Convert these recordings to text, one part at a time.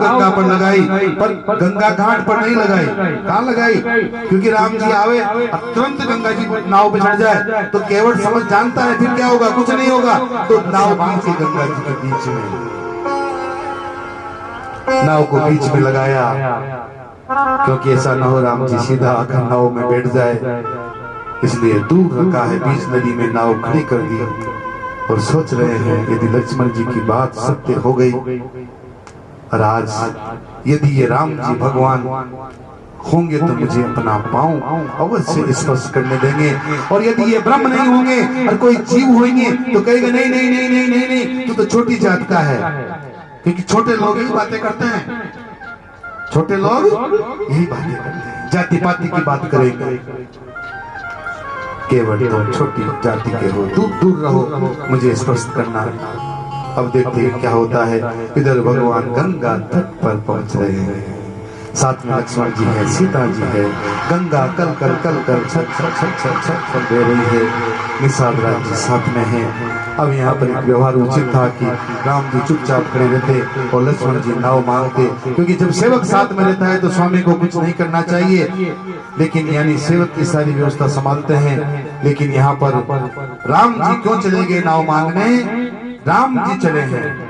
गंगा पर लगाई, पर गंगा घाट पर नहीं लगाई। कहाँ लगाई? क्योंकि राम जी आवे तुरंत गंगा जी नाव पे चढ़ जाए तो केवट समझ जानता है फिर क्या होगा, कुछ नहीं होगा। तो नाव बीच के गंगा जी के बीच में, नाव को बीच में लगाया, क्योंकि ऐसा न हो राम जी सीधा आकर नाव में बैठ जाए, इसलिए दूर रखा है, बीच नदी में नाव खड़ी कर दी। और सोच रहे हैं यदि लक्ष्मण जी की बात सत्य हो गई और आज यदि ये राम जी भगवान होंगे तो मुझे अपना पांव अवश्य स्पर्श करने देंगे, और यदि ये ब्रह्म नहीं होंगे और कोई जीव होंगे तो कहेगा नहीं नहीं नहीं नहीं नहीं नहीं, तू तो छोटी जात का है। क्योंकि छोटे लोग यही बातें करते हैं, छोटे लोग यही बातें करते हैं, जाति पाति की बात करेंगे। केवट तुम छोटी जाति के हो, दूर दूर रहो, मुझे स्पर्श करना। अब देखते हैं क्या होता है। इधर भगवान गंगा तट पर पहुंच रहे हैं, साथ में लक्ष्मण जी है, सीता जी है, गंगा कल कर छट छट छट छट छट छट दे रही है, निषाद राज जी साथ में है। अब यहाँ पर एक व्यवहार उचित था कि राम जी चुपचाप खड़े रहते और लक्ष्मण जी नाव मांगते, क्योंकि जब सेवक साथ में रहता है तो स्वामी को कुछ नहीं करना चाहिए, लेकिन यानी सेवक की सारी व्यवस्था संभालते हैं। लेकिन यहाँ पर राम जी क्यों चले गए नाव मांगने? राम जी चले हैं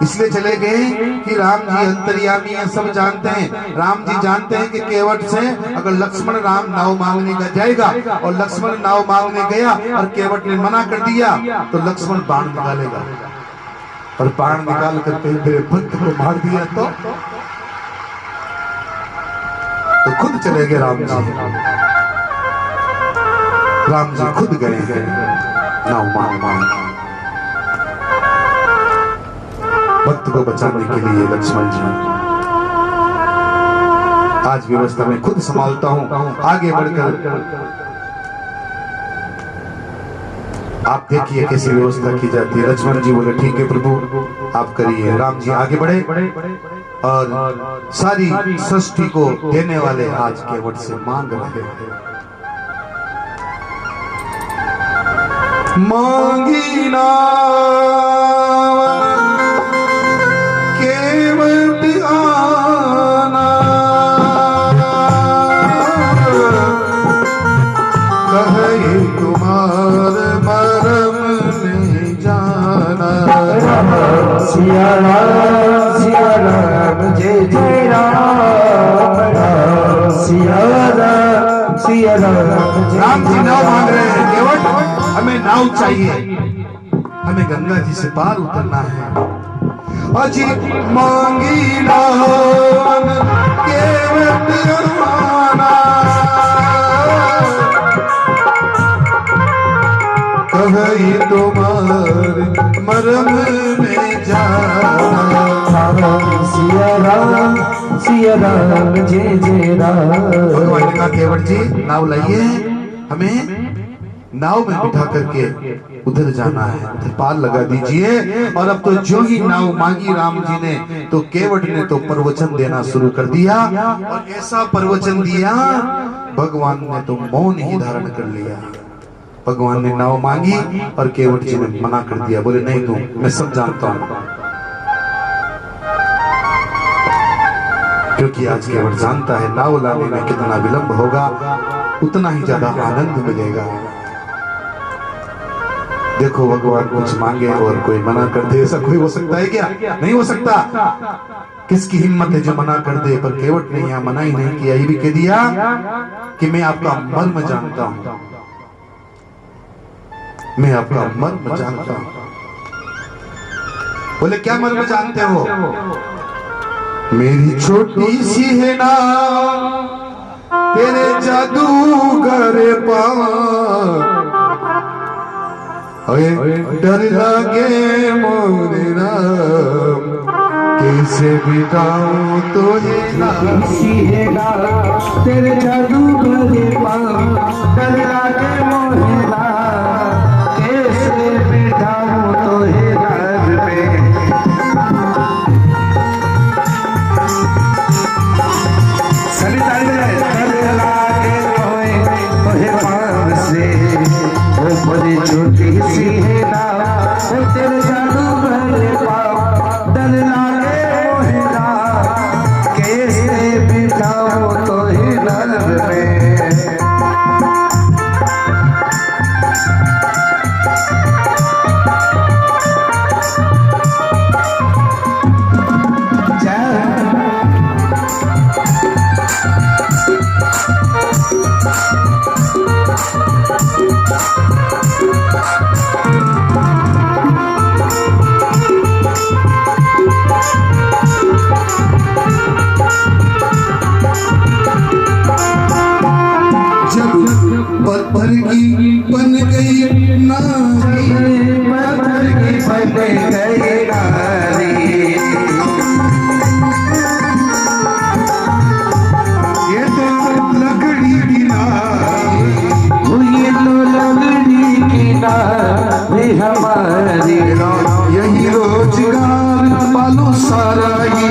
इसलिए चले गए कि राम जी अंतर्यामी है, सब जानते हैं। राम जी जानते हैं कि केवट से अगर लक्ष्मण राम नाव मांगने का जाएगा और लक्ष्मण नाव मांगने गया और केवट ने मना कर दिया तो लक्ष्मण बाण निकालेगा, और बाण निकाल करके मेरे भक्त को मार दिया तो खुद चले गए राम जी। राम जी खुद गए हैं नाव मांग भक्त को बचाने के लिए। लक्ष्मण जी आज व्यवस्था में खुद संभालता हूं, आगे बढ़कर आप देखिए कैसी व्यवस्था की जाती है। लक्ष्मण जी बोले ठीक है प्रभु आप करिए। राम जी आगे बढ़े और सारी सृष्टि को देने वाले आज केवट से मांग रहे हैं। मांगी ना सिया राम जय जय राम, सिया राम। राम जी नाव मांग रहे हैं, केवट हमें नाव चाहिए, हमें गंगा जी से पार उतरना है। अजी मांगी नाम केवट अरमाना, कहीं तुम्हारे मरम में जाना। सिया राम जय जय राम। भगवान ने कहा केवट जी नाव लाइए, हमें नाव में बिठा करके उधर जाना है, उधर पार लगा दीजिए। और अब तो जो ही नाव मांगी राम जी ने तो केवट ने तो प्रवचन देना शुरू कर दिया, और ऐसा प्रवचन दिया भगवान ने तो मौन ही धारण कर लिया। भगवान ने नाव मांगी और केवट जी ने मना कर दिया, बोले नहीं दूं, मैं सब जानता हूं। क्योंकि आज केवट जानता है नाव लाने में कितना विलंब होगा उतना ही ज्यादा आनंद मिलेगा। देखो भगवान कुछ मांगे और कोई मना कर दे, ऐसा कोई हो सकता है क्या? नहीं हो सकता। किसकी हिम्मत है जो मना कर दे? पर केवट ने यहाँ मना ही नहीं किया, ये भी कह दिया कि मैं आपका मर्म जानता हूं, मैं आपका मर्म जानता हूं। बोले क्या मर्म जानते हो? मेरी छोटी सी है ना तेरे जादूगर पाँव, डर लगे मोरे राम, कैसे बिताऊं तो है ना तेरे जादूगर पाँव, डर लगे मोरे राम, कैसे बिताऊं तो है घर पे। बड़ी छोटी सी है ना तेरे जादू भरे पाँव, डर लागे मोहे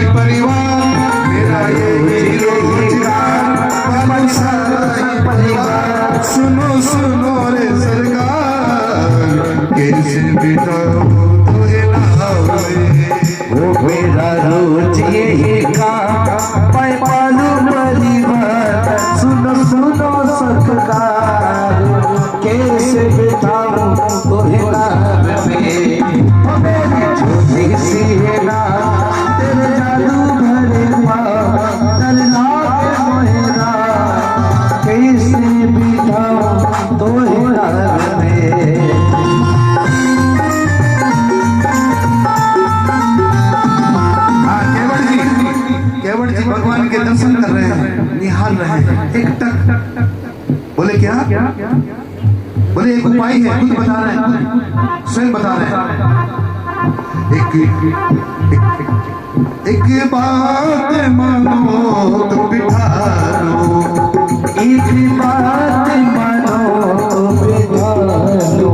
बाकी परिवार मेरा ये रोजगार बाकी सारा परिवार। सुनो सुनो रे सरकार कैसे बिताऊं तुझे नाव में। वो मेरा रोज यही काम मैं पालू परिवार। सुनो सुनो सरकार कैसे बिताऊं तुम्हें रात में। ओ मेरी छोटी सी है ना तेरे जादू भरे पाँव डर लागे मोहे रात कैसे बिताऊं तुम्हें रात में। केवट जी भगवान के दर्शन कर रहे हैं, निहार रहे हैं। एक टक बोले क्या? बोले एक उपाय है, खुद बता रहे हैं, स्वयं बता रहे हैं। एक बात मानो तो बिठा लो। एक बात मानो बिठा लो।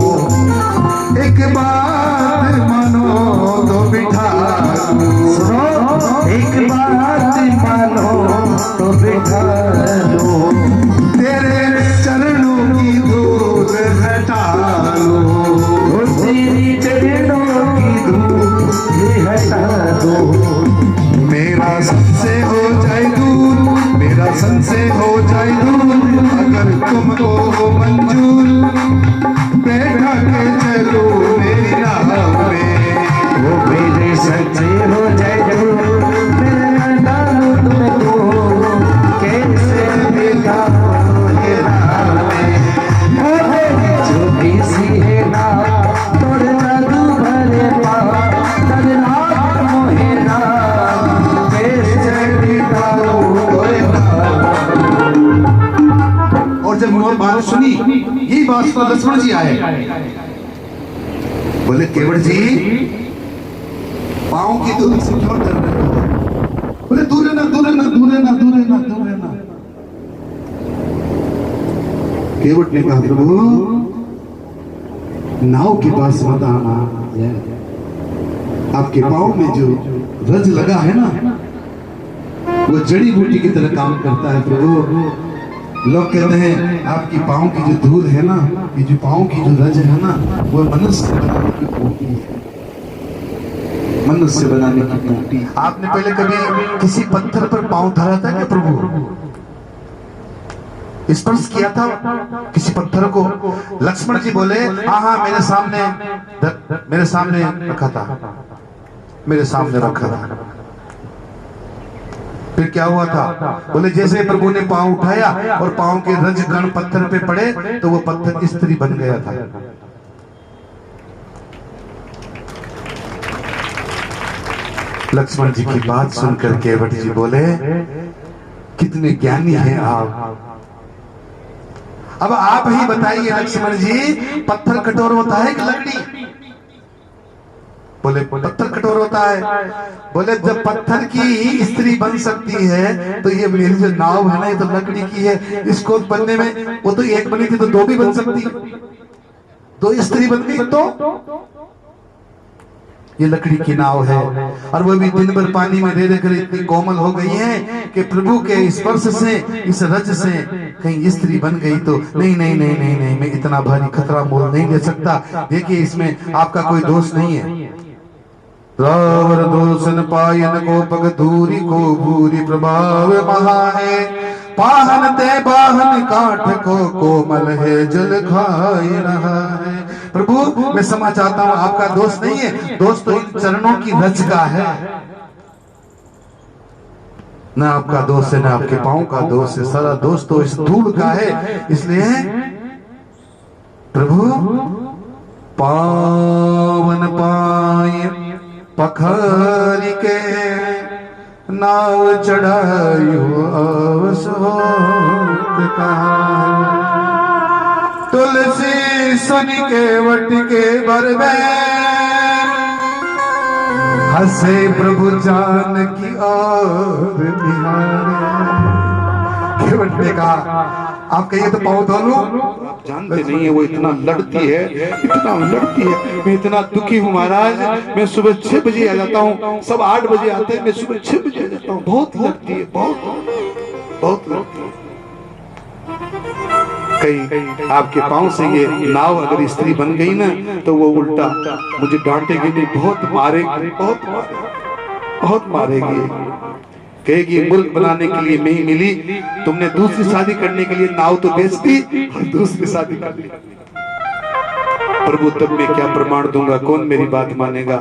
एक बात मानो तो बिठा लो। एक बात मानो तो बिठा लो। तेरे चरणों की धूल हटा लो। तेरी चरणों की धूल हटा दो। मेरा संशय हो जाए दूर, मेरा संशय हो जाए दूर। अगर तुमको मंजूर बैठा के चलो मेरी नाव में। वो मेरे सच्चे हो जाए दूर मेरा डालो तुमको कैसे देखा ये नाव में। वो मेरी छोटी सी है ना तोड़ जादू भरे पाँव डर लागे मोहे रात कैसे बिताऊं ये नाव। और जब उन्होंने बात सुनी, यही बात पर लक्ष्मण जी आए। बोले केवट जी पाँव की दूरी से क्यों डर रहे हो? बोले दूर रहना, दूर रहना, दूर रहना, दूर रहना, दूर रहना। केवट ने कहा प्रभु नाव के पास मत आना। आपके पाँव में जो रज लगा है ना वो जड़ी बूटी की तरह काम करता है प्रभु। लोग कहते हैं आपकी पाँव की जो धूल है ना, ये जो पाँव की जो रज है ना, वो मनुष्य बनाने की खूंटी है, मनुष्य बनाने की खूंटी। आपने पहले कभी किसी पत्थर पर पाँव धरा था क्या प्रभु? स्पर्श किया था किसी पत्थर को? लक्ष्मण जी बोले हाँ हाँ मेरे सामने रखा था, मेरे सामने रखा था। फिर क्या हुआ था? बोले जैसे प्रभु ने पांव उठाया और पांव के रज कण पत्थर पे पड़े तो वो पत्थर स्त्री बन गया था। लक्ष्मण जी की बात सुनकर केवट जी बोले कितने ज्ञानी हैं आप। अब आप ही बताइए लक्ष्मण जी, पत्थर कठोर होता है कि लकड़ी? बोले पत्थर कठोर होता है। बोले जब पत्थर की स्त्री बन सकती है तो ये मेरी जो नाव है ना, ये तो लकड़ी की है। इसको बनने में वो तो एक बनी थी तो दो भी बन सकती, दो स्त्री बन गई तो ये लकड़ी की नाव है। और वो भी दिन भर पानी में रह रहकर इतनी कोमल हो गई है कि प्रभु के स्पर्श से, इस रज से कहीं स्त्री बन गई तो नहीं नहीं नहीं नहीं नहीं, मैं इतना भारी खतरा मोल नहीं ले सकता। देखिए इसमें आपका कोई दोष नहीं है। रावर दोषन पायन को पग धूरी को भूरी प्रभाव महा है। पाहन ते बाहन काठ को कोमल है जल खाए रहा है। प्रभु मैं समझ चाहता हूँ आपका दोष नहीं है, दोष तो इन चरणों की रज का है। न आपका दोष है न आपके पांव का दोष है, सारा दोष तो इस धूल का है। इसलिए प्रभु पावन पाए पखारी के नाव चढ़ाई अवस तुलसी सुन के वट के बर में हंसे प्रभु जान की और बिहार। केवट ने कहा आप कहिए तो पाँव धो लूं? जानते नहीं है वो इतना लड़ती है, इतना लड़ती है। मैं इतना दुखी हूँ महाराज, मैं सुबह 6 बजे आ जाता हूँ, सब 8 बजे आते हैं, मैं सुबह 6 बजे आ जाता हूँ। बहुत लड़ती है, बहुत लड़ती है। कहीं आपके पांव से ये नाव अगर स्त्री बन गई ना तो वो उल्टा मुझे डांटेगी नहीं, बहुत मारेगी, बहुत मारेगी। कहेगी मुल्क बनाने के लिए नहीं मिली, तुमने दूसरी शादी करने के लिए नाव तो बेच दी और दूसरी शादी कर ली। प्रभु तब मैं क्या प्रमाण दूंगा, कौन मेरी बात मानेगा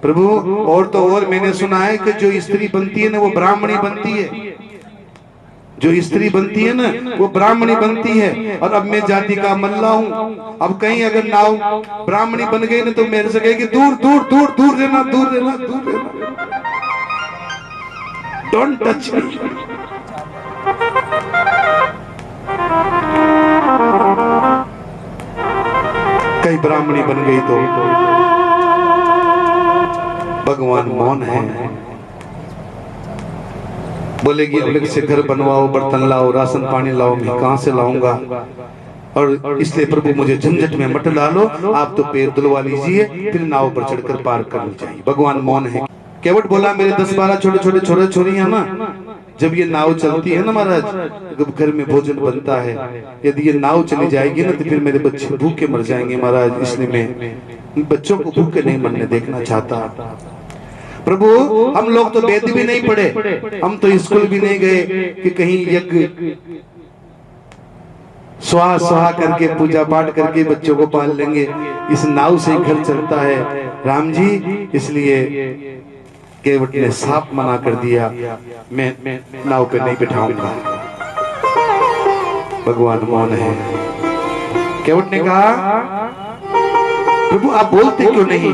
प्रभु। और तो और मैंने सुना है कि जो स्त्री बनती है ना वो ब्राह्मणी बनती है, जो स्त्री बनती है ना वो ब्राह्मणी बनती है। और अब मैं जाति का मल्ला हूँ, अब कहीं अगर नाव ब्राह्मणी बन गई ना तो मेरे से कहेगी दूर दूर दूर दूर रहना, दूर रहना, दूर रहना, डोंट टच मी। कहीं ब्राह्मणी बन गई तो भगवान मौन है, बोलेगी अलग से घर बनवाओ, बर्तन लाओ, राशन पानी लाओ, मैं कहां से लाऊंगा। और इसलिए प्रभु मुझे झंझट में मत डालो, आप तो पैर धुलवा लीजिए, फिर नाव पर चढ़कर पार करनी चाहिए। भगवान मौन है। केवट बोला मेरे 10-12 छोटे छोटे छोरे छोरियां ना, जब ये नाव चलती है ना महाराज, जब घर में भोजन बनता है, यदि ये नाव चली जाएगी ना तो फिर मेरे बच्चे भूखे मर जाएंगे महाराज, इसलिए मैं बच्चों को भूखे नहीं मरने देखना चाहता। प्रभु हम लोग तो वेद भी नहीं पढ़े, हम तो स्कूल भी नहीं गए कि कहीं यज्ञ स्वाहा स्वाहा करके पूजा पाठ करके बच्चों को पाल लेंगे। इस नाव से घर चलता है राम जी, इसलिए केवट ने साफ मना कर दिया, मैं नाव पे नहीं बिठाऊंगा। भगवान मौन है। केवट ने कहा प्रभु आप बोलते क्यों नहीं,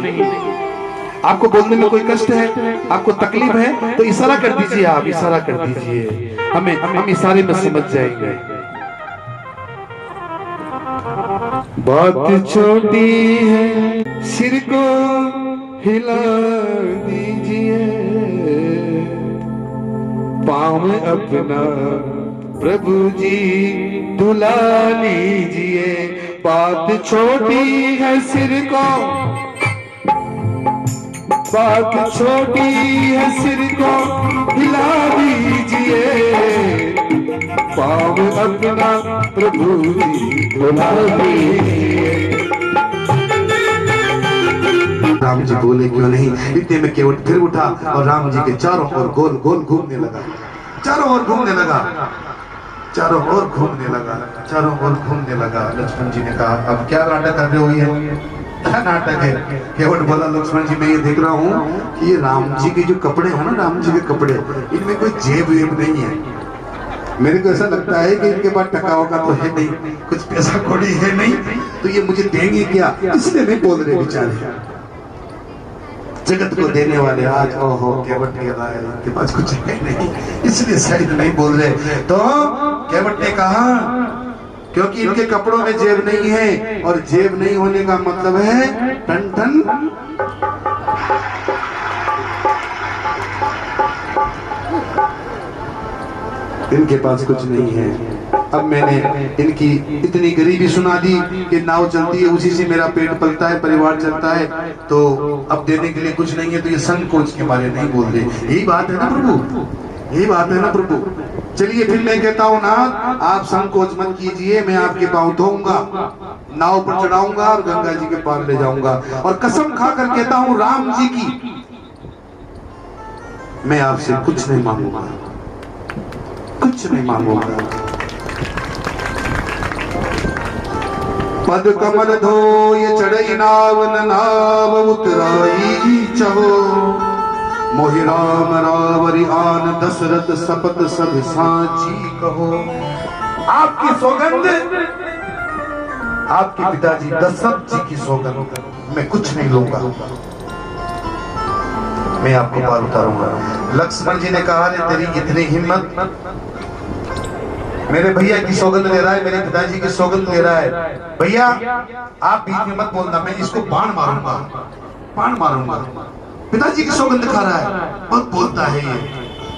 आपको बोलने में कोई कष्ट है, आपको तकलीफ है तो इशारा कर दीजिए, आप इशारा कर दीजिए, हम इशारे में समझ जाएंगे। बात छोटी है सिर को हिला दीजिए, पाँव अपना प्रभु जी धुला लीजिए। बात छोटी है सिर को, बात छोटी है सिर को हिला दीजिए, पाँव अपना प्रभु जी धुला दीजिए। राम जी बोले क्यों नहीं। इतने में केवट फिर उठा और राम जी के चारों ओर गोल गोल घूमने लगा, चारों ओर घूमने लगा, चारों ओर घूमने लगा, चारों ओर घूमने लगा। लक्ष्मण जी ने कहा अब क्या नाटक कर रहे हो, ये क्या नाटक है। केवट बोला लक्ष्मण जी मैं ये देख रहा हूँ कि ये राम जी के जो कपड़े हैं ना, राम जी के कपड़े, इनमें कोई जेब वेब नहीं है। मेरे को ऐसा लगता है कि इनके पास टकाओ का तो है नहीं, कुछ पैसा कौड़ी है नहीं, तो ये मुझे देंगे क्या, इसलिए नहीं बोल रहे बेचारे। जगत को देने वाले आज ओहो केवट कह रहा है इनके पास कुछ है नहीं, इसलिए शायद नहीं बोल रहे। तो केवट ने कहा क्योंकि इनके कपड़ों में जेब नहीं है, और जेब नहीं होने का मतलब है टन टन। इनके पास कुछ नहीं है। अब मैंने इनकी इतनी गरीबी सुना दी कि नाव चलती है उसी से मेरा पेट पलता है, परिवार चलता है, तो अब देने के लिए कुछ नहीं है, तो ये संकोच के बारे नहीं बोल रहे। यही बात है ना प्रभु, यही बात है ना प्रभु। चलिए फिर मैं कहता हूँ ना, आप संकोच मत कीजिए, मैं आपके पाँव धोऊंगा, नाव पर चढ़ाऊंगा और गंगा जी के पार ले जाऊंगा, और कसम खाकर कहता हूँ राम जी की, मैं आपसे कुछ नहीं मांगूंगा, कुछ नहीं मांगूंगा। पद कमल धोय चढ़ई नाव नाव उतराई चहो, मोहि राम रावरि आन दशरथ सपत सब साची कहो। आपकी सौगंध, आपके पिताजी दशरथ जी की सौगंध, मैं कुछ नहीं लूंगा, मैं आपको पार उतारूंगा। लक्ष्मण जी ने कहा रे तेरी इतनी हिम्मत, मेरे भैया की सौगंध ले रहा है, मेरे पिताजी की सौगंध ले रहा है, भैया आप बीच में मत बोलना, मैं इसको बाण मारूंगा, बाण मारूंगा। पिताजी की सौगंध खा रहा है, बहुत बोलता है ये,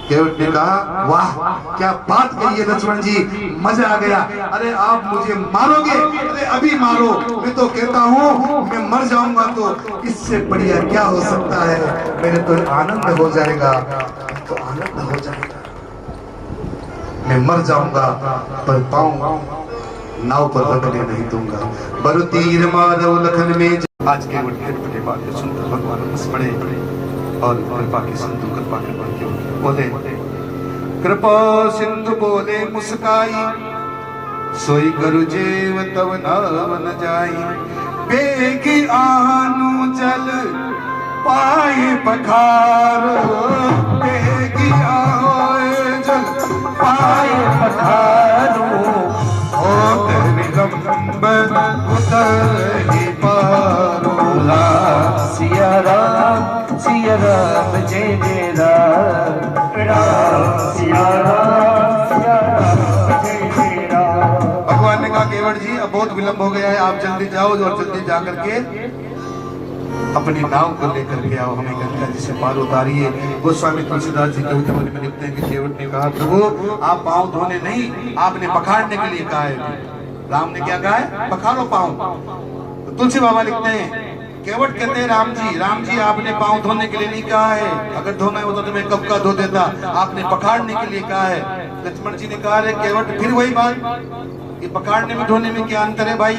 केवट ने कहा वाह क्या बात कही है लक्ष्मण जी, मजा आ गया। अरे आप मुझे मारोगे? अरे अभी मारो, मैं तो कहता हूँ मैं मर जाऊंगा तो इससे बढ़िया क्या हो सकता है, मेरे तो आनंद हो जाएगा, तो आनंद हो जाएगा। मैं मर जाऊंगा पर पाऊं नाव पर रखने नहीं दूंगा। बरु तीर मारो लखन में। आज के बड़े बात सुनकर भगवान हंस पड़े और कृपा की सिंधु कृपा के बोले, कृपा सिंधु बोले मुस्काई, सोई करु जेव तव नाव न जाई। बेगी आनु जल पाए पखारो, बेगी आए जल पाए पखारो, होत विलंब उतर ही पारो। सिया राम जय जय राम, सिया राम जय जय राम। भगवान ने कहा केवट जी अब बहुत विलंब हो गया है, आप जल्दी जाओ और जल्दी जाकर के अपनी नाव को लेकर के आओ, हमें गंगा जी से पार उतारिए। गोस्वामी तुलसीदास जी कविता में लिखते हैं कि केवट ने कहा प्रभु आप पांव धोने नहीं, आपने पखाड़ने के लिए कहा है। राम ने क्या कहा है? पखारो पांव। तुलसी बाबा लिखते हैं, केवट कहते हैं राम जी आपने पांव धोने के लिए नहीं कहा है, अगर धोना है तो तुम्हें कब का धो देता, आपने पखाड़ने के लिए कहा है। लक्ष्मण जी ने कहा रे केवट फिर वही बात, ये पखाड़ने में धोने में क्या अंतर है भाई?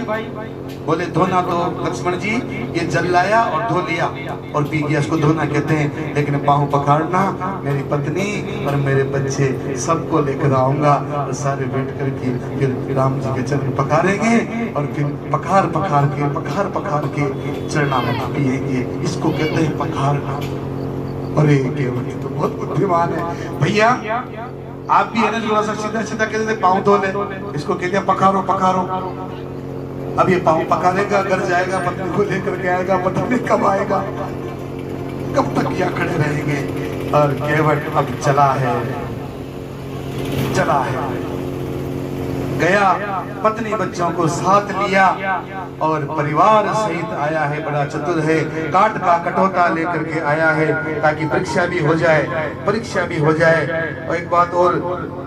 बोले धोना तो लक्ष्मण जी ये जल लाया और धो लिया और पी गया, इसको धोना कहते हैं, लेकिन पांव पखाड़ना मेरी पत्नी और मेरे बच्चे सबको लेकर आऊंगा और सारे बैठ कर के फिर राम जी के चरण पखारेंगे और फिर पखार पखार के चरणामृत पिएंगे, इसको कहते हैं पखारना। अरे केवट तो बहुत बुद्धिमान है भैया, आप भी है ना थोड़ा सा सीधा सीधा कहते थे पाँव धो ले, इसको कहते हैं पखारो। अब ये पाँव पखारेगा, घर जाएगा, पत्नी को लेकर के आएगा, पता नहीं कब आएगा, कब तक यहाँ खड़े रहेंगे। और केवट अब चला है, गया, पत्नी बच्चों को साथ लिया और परिवार सहित आया है। बड़ा चतुर है, काट का कटोता लेकर के आया है ताकि परीक्षा भी हो जाए। और एक बात और,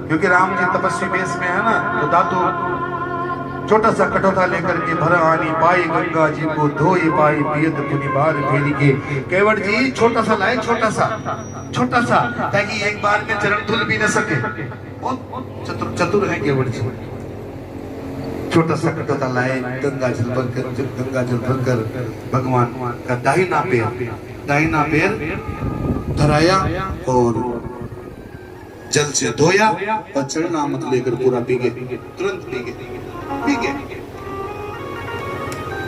क्योंकि राम जी तपस्वी वेश में है ना, तो दादू छोटा सा कटोता लेकर के भर आनी पाई गंगा जी को धोई पाई पियत पुनि बार फेरी के। केवट जी छोटा सा लाए, छोटा सा ताकि एक बार में चरण धुल भी न सके। बहुत चतुर है केवट जी। छोटा सा कटोता लाए, गंगा जल भरकर भगवान का दाहिना पैर धराया और जल से धोया और चरणामृत लेकर पूरा पी गए, तुरंत पी गए।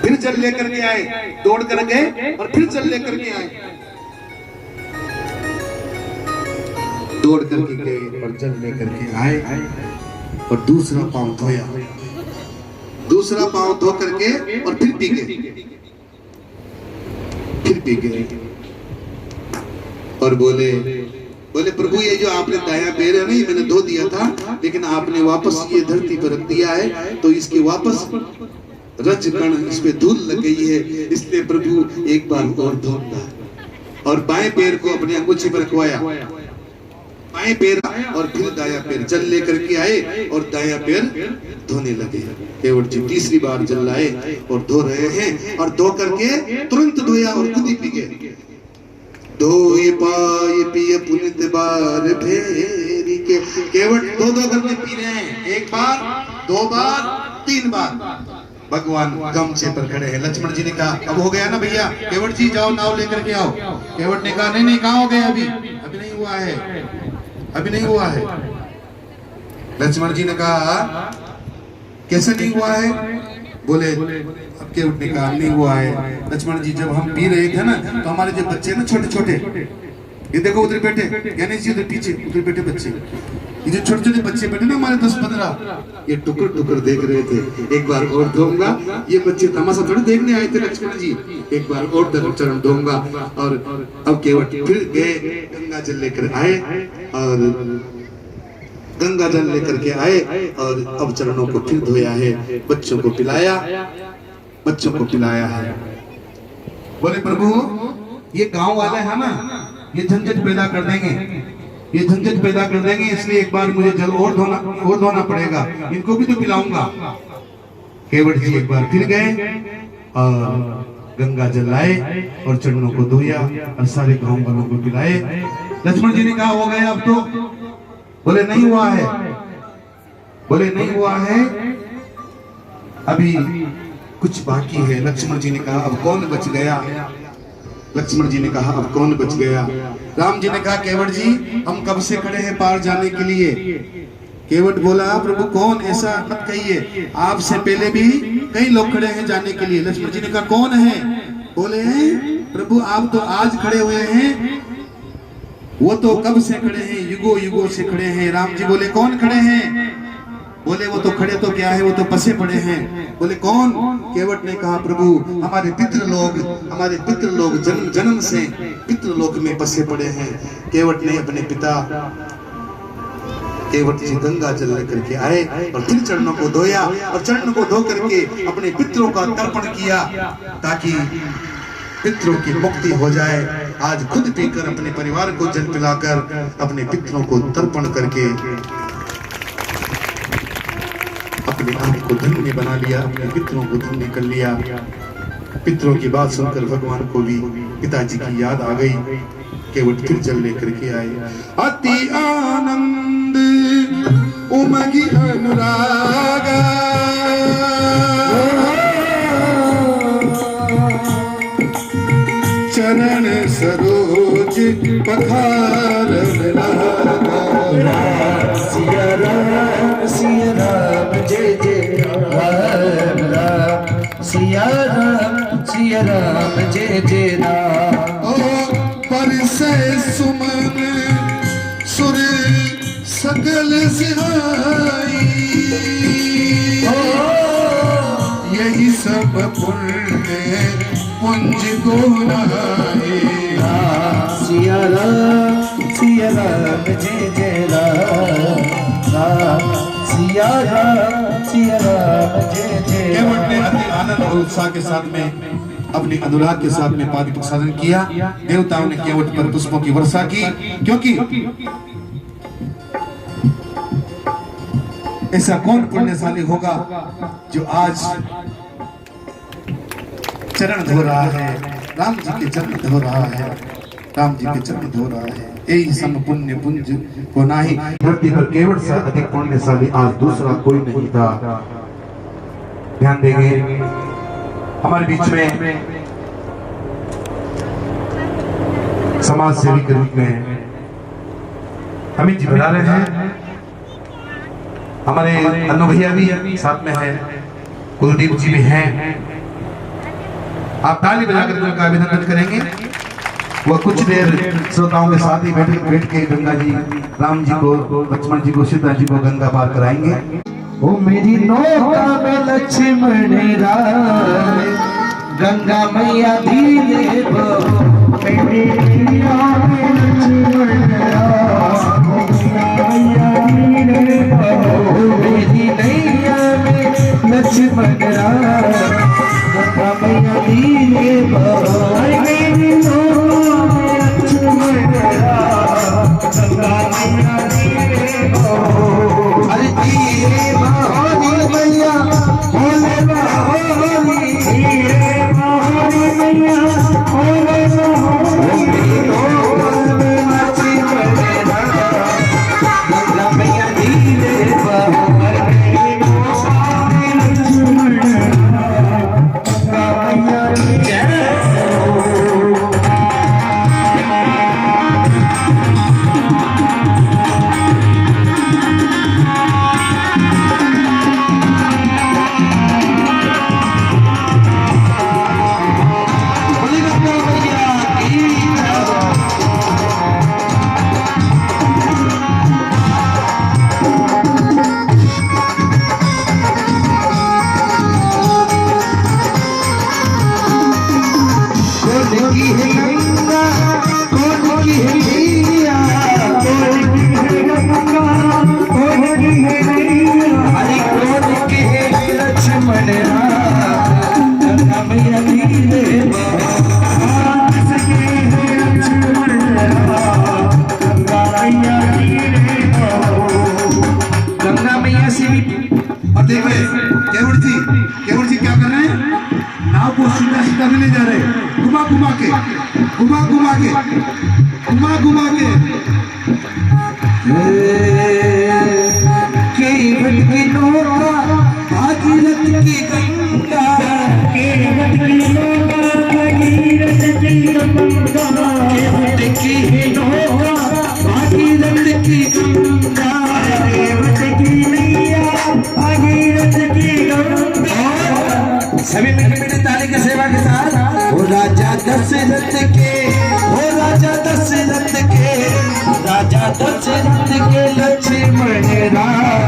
फिर जल लेकर के आए, दौड़ कर गए और फिर जल लेकर के आए, दौड़ करके गए और जल लेकर के आए और दूसरा पांव धो करके और फिर पी गए और बोले प्रभु ये जो आपने दाया पैर है नहीं, मैंने धो दिया था, लेकिन आपने वापस ये धरती पर रख दिया है, तो इसके वापस रज कण इस पे धूल लग गई है, इसलिए प्रभु एक बार और धोऊंगा। और बाएं पैर को अपने अंगूछे पर रखवाया, बाएं पैर और फिर दाया पैर जल लेकर के आए और दाया पैर धोने लगे। केवट जी तीसरी बार जल लाए और धो रहे हैं और धो करके तुरंत धोया और खुद ही पी गए। धोए पाए पिए पुनित बार फेरी के। केवट दो करके पी रहे हैं, एक बार, दो बार, तीन बार। भगवान गमछे पर खड़े हैं। लक्ष्मण जी ने कहा अब हो गया ना भैया, केवट जी जाओ नाव लेकर के आओ। केवट ने कहा नहीं कहाँ हो गए, अभी नहीं हुआ है। लक्ष्मण जी ने कहा कैसे नहीं हुआ है? बोले अब केवट ने कहा नहीं हुआ है। लक्ष्मण जी जब हम पी रहे थे ना, तो हमारे जो बच्चे ना छोटे छोटे, ये देखो उधर बैठे, गणेश जी उधर पीछे उधर बैठे बच्चे, ये जो छोटे छोटे बच्चे बैठे ना हमारे 10-15, ये टुकर टुकर देख रहे थे। एक बार और धोऊंगा, ये बच्चे तमाशा थोड़ी देखने आए थे लक्ष्मण जी, एक बार और चरण धोऊंगा। और अब केवट फिर गए, गंगा जल लेकर आए और अब चरणों को फिर धोया है, बच्चों को पिलाया है। बोले प्रभु ये गांव वाले है ना, ये झंझट पैदा कर देंगे, ये झंझट पैदा कर देंगे, इसलिए एक बार मुझे जल और धोना पड़ेगा, इनको भी तो पिलाऊंगा। केवट जी एक बार फिर गए और गंगा जल लाए और चरणों को धोया और सारे गांव वालों को पिलाए। लक्ष्मण जी ने कहा हो गया अब तो? बोले नहीं हुआ है, बोले नहीं हुआ है, अभी कुछ बाकी है। लक्ष्मण जी ने कहा अब कौन बच गया? लक्ष्मण जी ने कहा अब कौन बच गया? राम जी ने कहा केवट जी हम कब से खड़े हैं पार जाने के लिए। केवट बोला प्रभु कौन, ऐसा मत कहिए, आपसे पहले भी कई लोग खड़े हैं जाने के लिए। लक्ष्मण जी ने कहा कौन है? बोले प्रभु आप तो आज खड़े हुए हैं, वो तो कब से खड़े हैं, युगों युगों से खड़े हैं। राम जी बोले कौन खड़े हैं? बोले वो तो खड़े तो क्या है, वो तो पसे पड़े हैं। बोले कौन? केवट ने कहा प्रभु हमारे पितृ लोग जन्म जन्म से पितृलोक में पसे पड़े हैं। केवट ने अपने पिता केवट जी गंगा जल लेकर के आए और फिर चरणों को धोया और चरणों को धो करके अपने पितरों का तर्पण किया ताकि पितरों की मुक्ति हो जाए। आज खुद पीकर अपने परिवार को जल पिलाकर अपने पितरों को तर्पण करके अपने आप को धन्य बना लिया, अपने पितरों को धन्य कर लिया। पितरों की बात सुनकर भगवान को भी पिताजी की याद आ गई। केवट फिर जल लेकर के आए। अति आनंद उमगी अनुरागा चरण सरोज पखारन लागा। सिया राम जय जय राम राम, सिया राम जय जय राम। परसे सुमन सुर सकल सिहाई, यही सब पुण्य पुंज को नहाए। सिया राम जय जय राम राम, सिया राम जय जय। केवट ने अति आनंद और उत्साह के साथ में अपने अनुराग के साथ में पाद प्रसादन किया। देवताओं ने केवट पर पुष्पों की वर्षा की, क्योंकि ऐसा कौन पुण्यशाली होगा जो आज चरण धो रहा है, राम जी के चरण धो रहा है, राम जी के चरण धो रहा है। यही सम पुण्य पुंज को नाही। धरती पर केवट से अधिक पुण्यशाली आज दूसरा कोई नहीं था। ध्यान देंगे हमारे बीच में समाज सेवी के रूप में अमित जी बता रहे हैं, हमारे अन्नू भैया भी साथ में है, कुलदीप जी भी हैं। आप ताली बजाकर उनका अभिनंदन करेंगे। वह कुछ देर श्रोताओं के साथ ही बैठ के गंगा जी, राम जी को, लक्ष्मण जी को, सीता जी को गंगा पार कराएंगे। ओ मेरी नौका में लक्ष्मण राय, गंगा मैया धीरे बहो। मेरी नैया में लक्ष्मण राय, गंगा मैया धीरे बहो। मेरी नैया में लक्ष्मण राय, गंगा मैया धीरे बहो। मेरी नौका में लक्ष्मण राय, गंगा मैया धीरे बहो। अरे धीरे बहोरी मैया, भोले बहोरी, धीरे बहोरी मैया, भोले बहोरी। मेरी नौका में लक्ष्मण गंगा मैया से भी। और देखिए केवल जी क्या कर रहे हैं, नाव को सीधा सीधा नहीं ले जा रहे, घुमा घुमा के केवट की नौका भागीरथ की गंगा, केवट की नौका भागीरथ की गंगा, केवट की नौका भागीरथ की गंगा, केवट की नैया भागीरथ की गंगा। सभी मिलकर ताली की सेवा के साथ ओ राजा दशरथ के, ओ राजा दशरथ के, राजा दशरथ के लक्ष्मण राम।